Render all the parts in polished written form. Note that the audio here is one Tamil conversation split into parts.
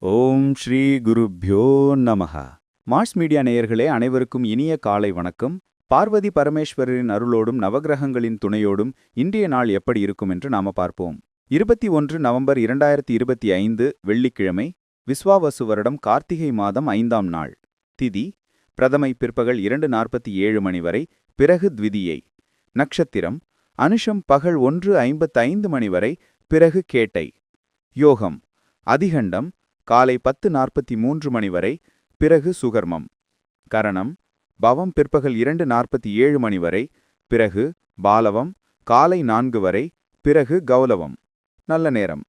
ஓம் ஸ்ரீ குருப்யோ நமஹ. மார்ஸ் மீடியா நேயர்களே, அனைவருக்கும் இனிய காலை வணக்கம். பார்வதி பரமேஸ்வரரின் அருளோடும் நவக்கிரகங்களின் துணையோடும் இன்றைய நாள் எப்படி இருக்கும் என்று நாம பார்ப்போம். 21 நவம்பர் 2025 வெள்ளிக்கிழமை, விஸ்வாவசு வருடம் கார்த்திகை மாதம் 5ஆம் நாள். திதி பிரதமை பிற்பகல் 2:47 மணி வரை, பிறகு த்விதியை. நட்சத்திரம் அனுஷம் பகல் 1:55 மணி வரை, பிறகு கேட்டை. யோகம் அதிகண்டம் காலை 10:43 மணி வரை, பிறகு சுகர்மம். கரணம் பவம் பிற்பகல் 2:47 மணி வரை, பிறகு பாலவம் காலை 4 வரை, பிறகு கௌலவம். நல்ல நேரம்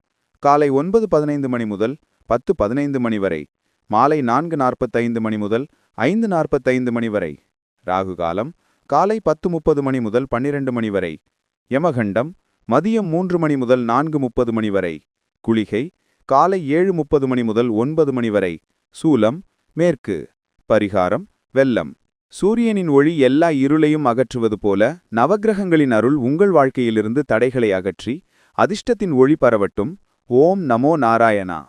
காலை 9:15 மணி முதல் 10:15 மணி வரை, மாலை 4:45 மணி முதல் 5:45 மணி வரை. ராகு காலம் காலை 10:30 மணி முதல் 12 மணி வரை. யமகண்டம் மதியம் 3 மணி முதல் 4:30 மணி வரை. குளிகை காலை 7:30 மணி முதல் 9 மணி வரை. சூலம் மேற்கு. பரிகாரம் வெள்ளம். சூரியனின் ஒளி எல்லா இருளையும் அகற்றுவது போல நவக்கிரகங்களின் அருள் உங்கள் வாழ்க்கையிலிருந்து தடைகளை அகற்றி அதிர்ஷ்டத்தின் ஒளி பரவட்டும். ஓம் நமோ நாராயணா.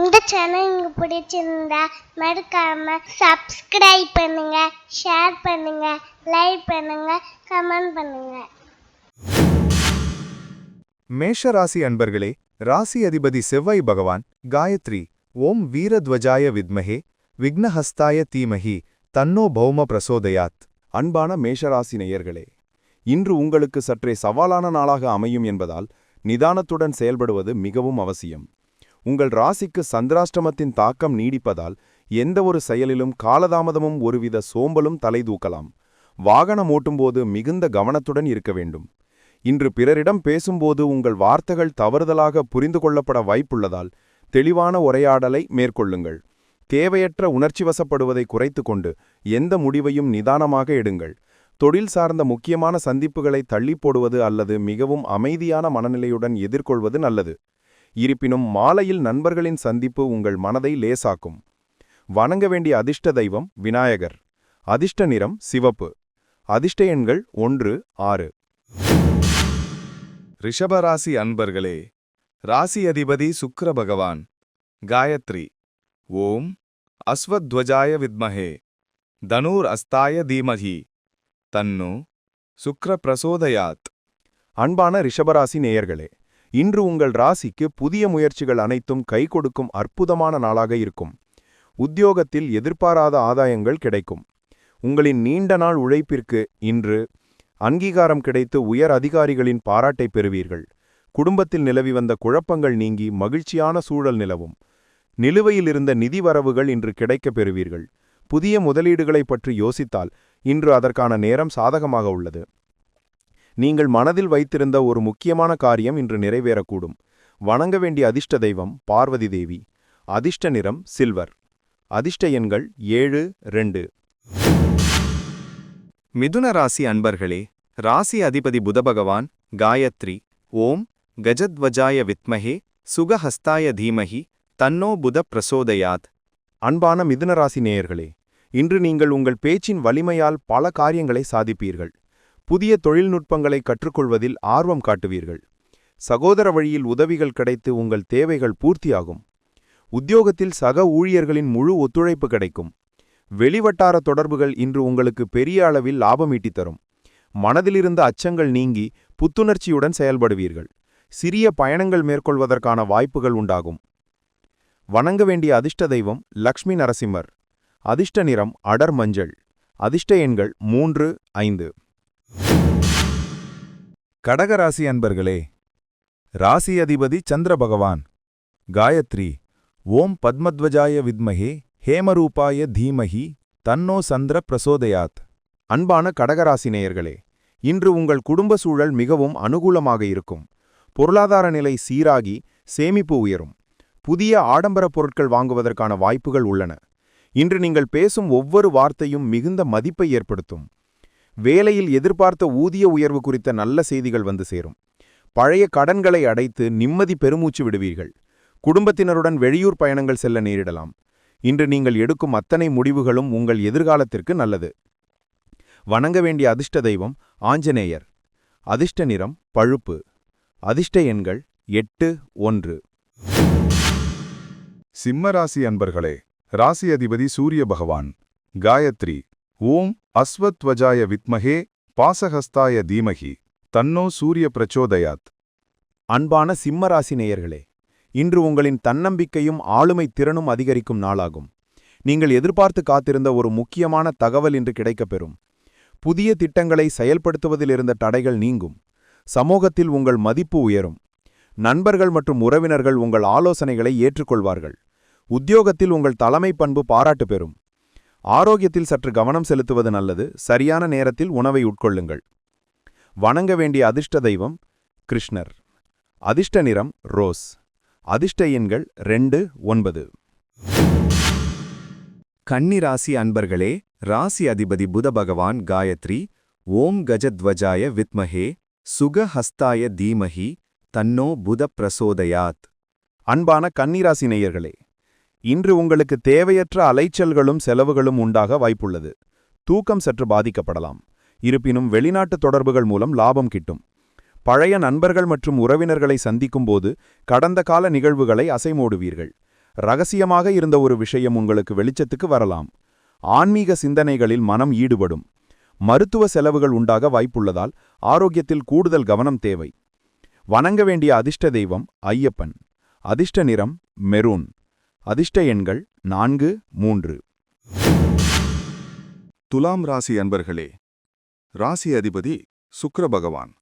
இந்த சேனல் உங்களுக்கு பிடிச்சிருந்தா மறக்காம சப்ஸ்கிரைப் பண்ணுங்க, ஷேர் பண்ணுங்க, லைக் பண்ணுங்க, கமெண்ட் பண்ணுங்க. மேஷராசி அன்பர்களே, ராசி அதிபதி செவ்வாய் பகவான் காயத்ரி ஓம் வீரத்வஜாய வித்மஹே விக்னஹஸ்தாய தீமஹி தன்னோ பௌம பிரசோதயாத். அன்பான மேஷராசி நேயர்களே, இன்று உங்களுக்கு சற்றே சவாலான நாளாக அமையும் என்பதால் நிதானத்துடன் செயல்படுவது மிகவும் அவசியம். உங்கள் ராசிக்கு சந்திராஷ்டமத்தின் தாக்கம் நீடிப்பதால் எந்த ஒரு செயலிலும் காலதாமதமும் ஒருவித சோம்பலும் தலைதூக்கலாம். வாகனம் ஓட்டும்போது மிகுந்த கவனத்துடன் இருக்க வேண்டும். இன்று பிறரிடம் பேசும்போது உங்கள் வார்த்தைகள் தவறுதலாக புரிந்து கொள்ளப்பட வாய்ப்புள்ளதால் தெளிவான உரையாடலை மேற்கொள்ளுங்கள். தேவையற்ற உணர்ச்சிவசப்படுவதை குறைத்து கொண்டு எந்த முடிவையும் நிதானமாக எடுங்கள். தொழில் சார்ந்த முக்கியமான சந்திப்புகளை தள்ளி போடுவது அல்லது மிகவும் அமைதியான மனநிலையுடன் எதிர்கொள்வது நல்லது. இருப்பினும் மாலையில் நண்பர்களின் சந்திப்பு உங்கள் மனதை லேசாக்கும். வணங்க வேண்டிய அதிர்ஷ்ட தெய்வம் விநாயகர். அதிர்ஷ்ட நிறம் சிவப்பு. அதிர்ஷ்ட எண்கள் 1, 6. ரிஷபராசி அன்பர்களே, ராசி அதிபதி சுக்கிர பகவான் காயத்ரி ஓம் அஸ்வத்வஜாய வித்மஹே தனூர் அஸ்தாய தீமஹி தன்னு சுக்ர பிரசோதயாத். அன்பான ரிஷபராசி நேயர்களே, இன்று உங்கள் ராசிக்கு புதிய முயற்சிகள் அனைத்தும் கை கொடுக்கும் அற்புதமான நாளாக இருக்கும். உத்தியோகத்தில் எதிர்பாராத ஆதாயங்கள் கிடைக்கும். உங்களின் நீண்ட நாள் உழைப்பிற்கு இன்று அங்கீகாரம் கிடைத்து உயர் அதிகாரிகளின் பாராட்டை பெறுவீர்கள். குடும்பத்தில் நிலவி வந்த குழப்பங்கள் நீங்கி மகிழ்ச்சியான சூழல் நிலவும். நிலுவையில் இருந்த நிதி வரவுகள் இன்று கிடைக்கப் பெறுவீர்கள். புதிய முதலீடுகளை பற்றி யோசித்தால் இன்று அதற்கான நேரம் சாதகமாக உள்ளது. நீங்கள் மனதில் வைத்திருந்த ஒரு முக்கியமான காரியம் இன்று நிறைவேறக்கூடும். வணங்க வேண்டிய அதிர்ஷ்ட தெய்வம் பார்வதி தேவி. அதிர்ஷ்ட நிறம் சில்வர். அதிர்ஷ்ட எண்கள் 7, 2. மிதுன ராசி அன்பர்களே, ராசி அதிபதி புதபகவான் காயத்ரி ஓம் கஜத்வஜாய வித்மஹே சுகஹஸ்தாய தீமஹி தன்னோ புத பிரசோதயாத். அன்பான மிதுனராசி நேயர்களே, இன்று நீங்கள் உங்கள் பேச்சின் வலிமையால் பல காரியங்களை சாதிப்பீர்கள். புதிய தொழில்நுட்பங்களை கற்றுக்கொள்வதில் ஆர்வம் காட்டுவீர்கள். சகோதர வழியில் உதவிகள் கிடைத்து உங்கள் தேவைகள் பூர்த்தியாகும். உத்தியோகத்தில் சக ஊழியர்களின் முழு ஒத்துழைப்பு கிடைக்கும். வெளிவட்டார தொடர்புகள் இன்று உங்களுக்கு பெரிய அளவில் லாபம் ஈட்டித் தரும். மனதிலிருந்த அச்சங்கள் நீங்கி புத்துணர்ச்சியுடன் செயல்படுவீர்கள். சிறிய பயணங்கள் மேற்கொள்வதற்கான வாய்ப்புகள் உண்டாகும். வணங்க வேண்டிய அதிர்ஷ்ட தெய்வம் லக்ஷ்மி நரசிம்மர். அதிர்ஷ்ட நிறம் அடர் மஞ்சள். அதிர்ஷ்ட எண்கள் 3, 5. கடகராசி அன்பர்களே, ராசி அதிபதி சந்திர பகவான் காயத்ரி ஓம் பத்மத்வஜாய வித்மஹே ஹேமரூபாய தீமஹி தன்னோ சந்திர பிரசோதயாத். அன்பான கடகராசி நேயர்களே, இன்று உங்கள் குடும்ப சூழல் மிகவும் அனுகூலமாக இருக்கும். பொருளாதார நிலை சீராகி சேமிப்பு உயரும். புதிய ஆடம்பர பொருட்கள் வாங்குவதற்கான வாய்ப்புகள் உள்ளன. இன்று நீங்கள் பேசும் ஒவ்வொரு வார்த்தையும் மிகுந்த மதிப்பை ஏற்படுத்தும். வேலையில் எதிர்பார்த்த ஊதிய உயர்வு குறித்த நல்ல செய்திகள் வந்து சேரும். பழைய கடன்களை அடைத்து நிம்மதி பெருமூச்சு விடுவீர்கள். குடும்பத்தினருடன் வெளியூர் பயணங்கள் செல்ல நேரிடலாம். இன்று நீங்கள் எடுக்கும் அத்தனை முடிவுகளும் உங்கள் எதிர்காலத்திற்கு நல்லது. வணங்க வேண்டிய அதிர்ஷ்ட தெய்வம் ஆஞ்சநேயர். அதிர்ஷ்ட நிறம் பழுப்பு. அதிர்ஷ்ட எண்கள் 8, 1. சிம்மராசி அன்பர்களே, ராசி அதிபதி சூரிய பகவான். காயத்ரி. ஓம் அஸ்வத்வஜாய வித்மஹே பாசஹஸ்தாய தீமஹி தன்னோ சூரிய பிரச்சோதயாத். அன்பான சிம்மராசி நேயர்களே, இன்று உங்களின் தன்னம்பிக்கையும் ஆளுமை திறனும் அதிகரிக்கும் நாளாகும். நீங்கள் எதிர்பார்த்து காத்திருந்த ஒரு முக்கியமான தகவல் இன்று கிடைக்கப்பெறும். புதிய திட்டங்களை செயல்படுத்துவதில் இருந்த தடைகள் நீங்கும். சமூகத்தில் உங்கள் மதிப்பு உயரும். நண்பர்கள் மற்றும் உறவினர்கள் உங்கள் ஆலோசனைகளை ஏற்றுக்கொள்வார்கள். உத்தியோகத்தில் உங்கள் தலைமை பண்பு பாராட்டு பெறும். ஆரோக்கியத்தில் சற்று கவனம் செலுத்துவது நல்லது. சரியான நேரத்தில் உணவை உட்கொள்ளுங்கள். வணங்க வேண்டிய அதிர்ஷ்ட தெய்வம் கிருஷ்ணர். அதிர்ஷ்ட நிறம் ரோஸ். அதிர்ஷ்ட எண்கள் 2, 9. கன்னிராசி அன்பர்களே, ராசி அதிபதி புத பகவான். காயத்ரி. ஓம் கஜத்வஜாய வித்மஹே சுகஹஸ்தாய தீமஹி தன்னோ புத பிரசோதயாத். அன்பான கன்னிராசி நேயர்களே, இன்று உங்களுக்கு தேவையற்ற அலைச்சல்களும் செலவுகளும் உண்டாக வாய்ப்புள்ளது. தூக்கம் சற்று பாதிக்கப்படலாம். இருப்பினும் வெளிநாட்டு தொடர்புகள் மூலம் லாபம் கிட்டும். பழைய நண்பர்கள் மற்றும் உறவினர்களை சந்திக்கும்போது கடந்த கால நிகழ்வுகளை அசைமோடுவீர்கள். ரகசியமாக இருந்த ஒரு விஷயம் உங்களுக்கு வெளிச்சத்துக்கு வரலாம். ஆன்மீக சிந்தனைகளில் மனம் ஈடுபடும். மருத்துவ செலவுகள் உண்டாக வாய்ப்புள்ளதால் ஆரோக்கியத்தில் கூடுதல் கவனம் தேவை. வணங்க வேண்டிய அதிர்ஷ்ட தெய்வம் ஐயப்பன். அதிர்ஷ்ட நிறம் மெரூன். அதிர்ஷ்ட எண்கள் 4, 3. துலாம் ராசி அன்பர்களே, ராசி அதிபதி சுக்கிர பகவான்.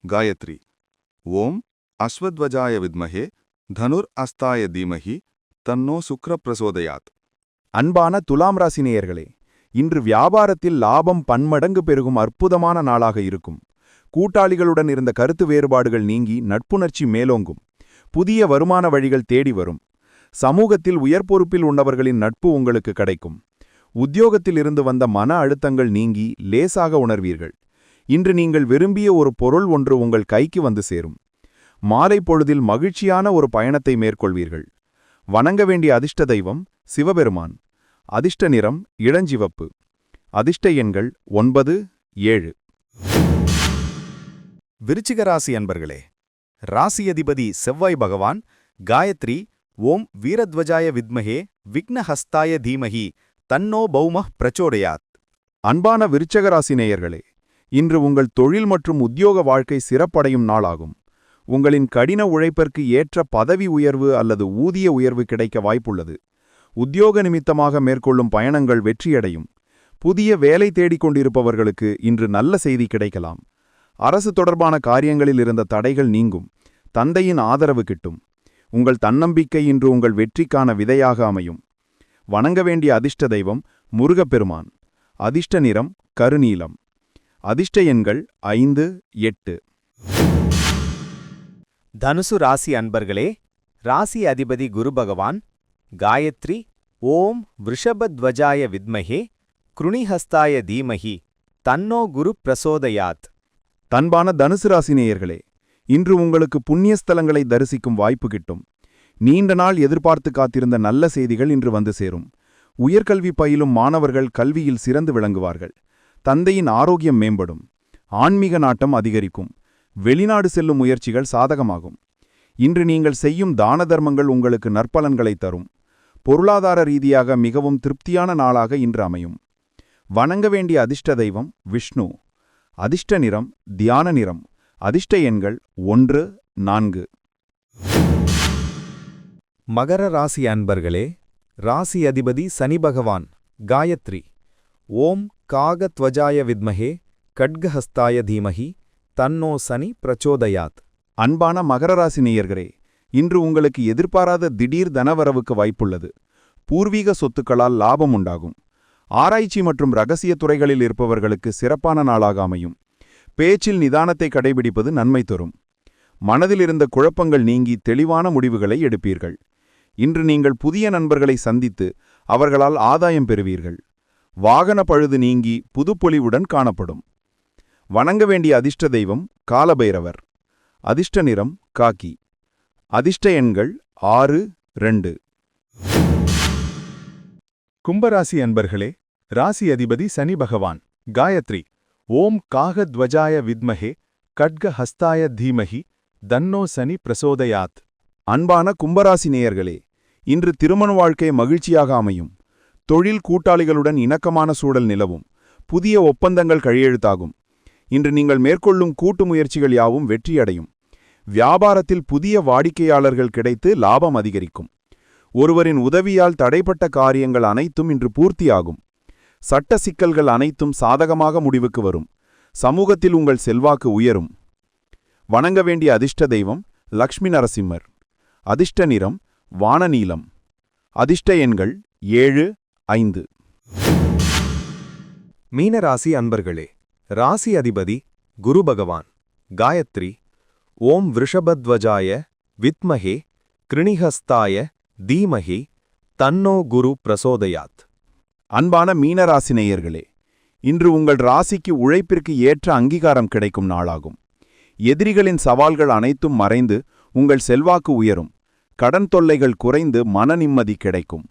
காயத்ரி. ஓம் அஸ்வத்வஜாய வித்மஹே தனுர் அஸ்தாய தீமஹி தன்னோ சுக்கிர பிரசோதயாத். அன்பான துலாம் ராசி நேயர்களே, இன்று வியாபாரத்தில் லாபம் பன்மடங்கு பெருகும் அற்புதமான நாளாக இருக்கும். கூட்டாளிகளுடன் இருந்த கருத்து வேறுபாடுகள் நீங்கி நட்புணர்ச்சி மேலோங்கும். புதிய வருமான வழிகள் தேடி வரும். சமூகத்தில் உயர் பொறுப்பில் உள்ளவர்களின் நட்பு உங்களுக்கு கிடைக்கும். உத்தியோகத்தில் இருந்து வந்த மன அழுத்தங்கள் நீங்கி லேசாக உணர்வீர்கள். இன்று நீங்கள் விரும்பிய ஒரு பொருள் ஒன்று உங்கள் கைக்கு வந்து சேரும். மாலை பொழுதில் மகிழ்ச்சியான ஒரு பயணத்தை மேற்கொள்வீர்கள். வணங்க வேண்டிய அதிர்ஷ்ட தெய்வம் சிவபெருமான். அதிர்ஷ்ட நிறம் இளஞ்சிவப்பு. அதிர்ஷ்ட எண்கள் 9, 7. விருச்சிகராசி அன்பர்களே, ராசி அதிபதி செவ்வாய் பகவான். காயத்ரி. ஓம் வீரத்வஜாய வித்மஹே விக்னஹஸ்தாய தீமஹி தன்னோ பௌமஹ் பிரச்சோடயாத். அன்பான விருச்சகராசி நேயர்களே, இன்று உங்கள் தொழில் மற்றும் உத்தியோக வாழ்க்கை சிறப்படையும் நாளாகும். உங்களின் கடின உழைப்பிற்கு ஏற்ற பதவி உயர்வு அல்லது ஊதிய உயர்வு கிடைக்க வாய்ப்புள்ளது. உத்தியோக நிமித்தமாக மேற்கொள்ளும் பயணங்கள் வெற்றியடையும். புதிய வேலை தேடிக் கொண்டிருப்பவர்களுக்கு இன்று நல்ல செய்தி கிடைக்கலாம். அரசு தொடர்பான காரியங்களில் இருந்த தடைகள் நீங்கும். தந்தையின் ஆதரவு கிட்டும். உங்கள் தன்னம்பிக்கை இன்று உங்கள் வெற்றிக்கான விதையாக அமையும். வணங்க வேண்டிய அதிர்ஷ்ட தெய்வம் முருகப்பெருமான். அதிர்ஷ்ட நிறம் கருநீலம். அதிர்ஷ்ட எண்கள் 5, 8. தனுசு ராசி அன்பர்களே, ராசி அதிபதி குரு பகவான். காயத்ரி. ஓம் விருஷபத்வஜாய வித்மஹே க்ருணிஹஸ்தாய தீமஹி தன்னோ குரு பிரசோதயாத். தன்பான தனுசு ராசி நேயர்களே, இன்று உங்களுக்கு புண்ணிய ஸ்தலங்களை தரிசிக்கும் வாய்ப்பு கிட்டும். நீண்ட நாள் எதிர்பார்த்து காத்திருந்த நல்ல செய்திகள் இன்று வந்து சேரும். உயர்கல்வி பயிலும் மாணவர்கள் கல்வியில் சிறந்து விளங்குவார்கள். தந்தையின் ஆரோக்கியம் மேம்படும். ஆன்மீக நாட்டம் அதிகரிக்கும். வெளிநாடு செல்லும் முயற்சிகள் சாதகமாகும். இன்று நீங்கள் செய்யும் தான தர்மங்கள் உங்களுக்கு நற்பலன்களை தரும். பொருளாதார ரீதியாக மிகவும் திருப்தியான நாளாக இன்று அமையும். வணங்க வேண்டிய அதிர்ஷ்ட தெய்வம் விஷ்ணு. அதிர்ஷ்ட நிறம் தியான நிறம். அதிர்ஷ்ட எண்கள் 1, 4. மகர ராசி அன்பர்களே, ராசி அதிபதி சனி பகவான். காயத்ரி. ஓம் காகத்வஜாய வித்மஹே கட்கஹஸ்தாய தீமஹி தன்னோ சனி பிரச்சோதயாத். அன்பான மகர ராசி நேயர்களே, இன்று உங்களுக்கு எதிர்பாராத திடீர் தனவரவுக்கு வாய்ப்புள்ளது. பூர்வீக சொத்துக்களால் லாபம் உண்டாகும். ஆராய்ச்சி மற்றும் இரகசிய துறைகளில் இருப்பவர்களுக்கு சிறப்பான நாளாக அமையும். பேச்சில் நிதானத்தை கடைபிடிப்பது நன்மை தரும். மனதில் இருந்த குழப்பங்கள் நீங்கி தெளிவான முடிவுகளை எடுப்பீர்கள். இன்று நீங்கள் புதிய நண்பர்களை சந்தித்து அவர்களால் ஆதாயம் பெறுவீர்கள். வாகன பழுது நீங்கி புதுப்பொலிவுடன் காணப்படும். வணங்க வேண்டிய அதிர்ஷ்ட தெய்வம் காலபைரவர். அதிர்ஷ்ட நிறம் காக்கி. அதிர்ஷ்ட எண்கள் 6, 2. கும்பராசி அன்பர்களே, ராசி அதிபதி சனி பகவான். காயத்ரி. ஓம் காகத்வஜாய வித்மஹே கட்கஹஸ்தாய தீமஹி தன்னோ சனி பிரசோதயாத். அன்பான கும்பராசி நேயர்களே, இன்று திருமண வாழ்க்கை மகிழ்ச்சியாக அமையும். தொழில் கூட்டாளிகளுடன் இணக்கமான சூழல் நிலவும். புதிய ஒப்பந்தங்கள் கையெழுத்தாகும். இன்று நீங்கள் மேற்கொள்ளும் கூட்டு முயற்சிகள் யாவும் வெற்றியடையும். வியாபாரத்தில் புதிய வாடிக்கையாளர்கள் கிடைத்து லாபம் அதிகரிக்கும். ஒருவரின் உதவியால் தடைப்பட்ட காரியங்கள் அனைத்தும் இன்று பூர்த்தியாகும். சட்ட சிக்கல்கள் அனைத்தும் சாதகமாக முடிவுக்கு வரும். சமூகத்தில் உங்கள் செல்வாக்கு உயரும். வணங்க வேண்டிய அதிர்ஷ்ட தெய்வம் லக்ஷ்மி நரசிம்மர். அதிர்ஷ்ட நிறம் வானநீலம். அதிர்ஷ்ட எண்கள் 7, 5. மீனராசி அன்பர்களே, ராசி அதிபதி குரு பகவான். காயத்ரி ஓம் விருஷபத்வஜாய வித்மஹே கிருணிஹஸ்தாய தீமஹி தன்னோ குரு பிரசோதயாத். அன்பான மீனராசி நேயர்களே, இன்று உங்கள் ராசிக்கு உழைப்பிற்கு ஏற்ற அங்கீகாரம் கிடைக்கும் நாளாகும். எதிரிகளின் சவால்கள் அனைத்தும் மறைந்து உங்கள் செல்வாக்கு உயரும். கடன் தொல்லைகள் குறைந்து மன நிம்மதி கிடைக்கும்.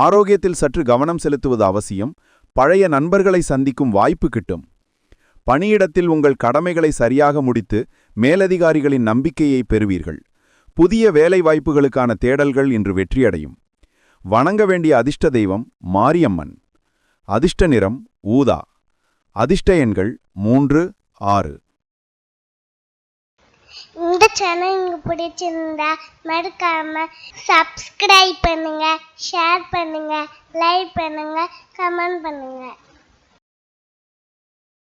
ஆரோக்கியத்தில் சற்று கவனம் செலுத்துவது அவசியம். பழைய நண்பர்களை சந்திக்கும் வாய்ப்பு கிட்டும். பணியிடத்தில் உங்கள் கடமைகளை சரியாக முடித்து மேலதிகாரிகளின் நம்பிக்கையை பெறுவீர்கள். புதிய வேலை வாய்ப்புகளுக்கான தேடல்கள் இன்று வெற்றியடையும். வணங்க வேண்டிய அதிர்ஷ்ட தெய்வம் மாரியம்மன். அதிர்ஷ்ட நிறம் ஊதா. அதிர்ஷ்ட எண்கள் 3, 6. இந்த சேனல் உங்களுக்கு பிடிச்சிருந்தா மறக்காம சப்ஸ்கிரைப் பண்ணுங்க, ஷேர் பண்ணுங்க, லைக் பண்ணுங்க, கமெண்ட் பண்ணுங்க.